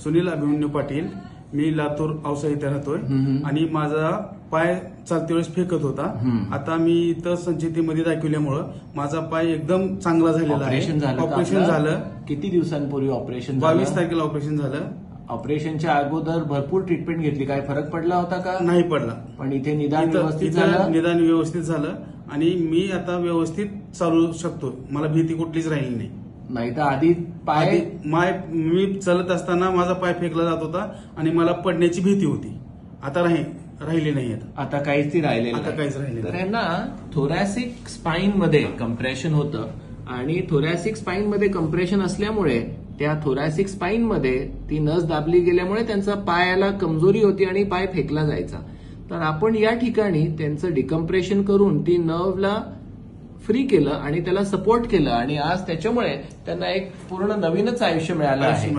सुनील अभिमन्यू पाटील, मी लातूर औसा इथे राहतोय आणि माझा पाय चालते वेळेस फेकत होता. आता मी इथं संचितीमध्ये दाखवल्यामुळं माझा पाय एकदम चांगला झालेला आहे. ऑपरेशन झालं. किती दिवसांपूर्वी ऑपरेशन? 22 तारखेला ऑपरेशन झालं. ऑपरेशनच्या अगोदर भरपूर ट्रीटमेंट घेतली, काय फरक पडला होता का? नाही पडला. पण इथे निदान व्यवस्थित झालं. निदान व्यवस्थित झालं आणि मी आता व्यवस्थित चालू शकतो. मला भीती कुठलीच राहिली नाही. नाही तर आधी मी चलत असताना माझा पाय फेकला जात होता आणि मला पडण्याची भीती होती. आता राहिली नाही. आता काहीच राहिलेलं आता काहीच राहिले. तर यांना थोरॅसिक स्पाईन मध्ये कम्प्रेशन होतं आणि थोरॅसिक स्पाईन मध्ये कम्प्रेशन असल्यामुळे त्या थोरॅसिक स्पाईन मध्ये ती नस दाबली गेल्यामुळे त्यांचा पायाला कमजोरी होती आणि पाय फेकला जायचा. तर आपण या ठिकाणी त्यांचं डिकम्प्रेशन करून ती नर्वला फ्री केलं आणि त्याला सपोर्ट केलं आणि आज त्याच्यामुळे त्यांना एक पूर्ण नवीनच आयुष्य मिळालं आहे.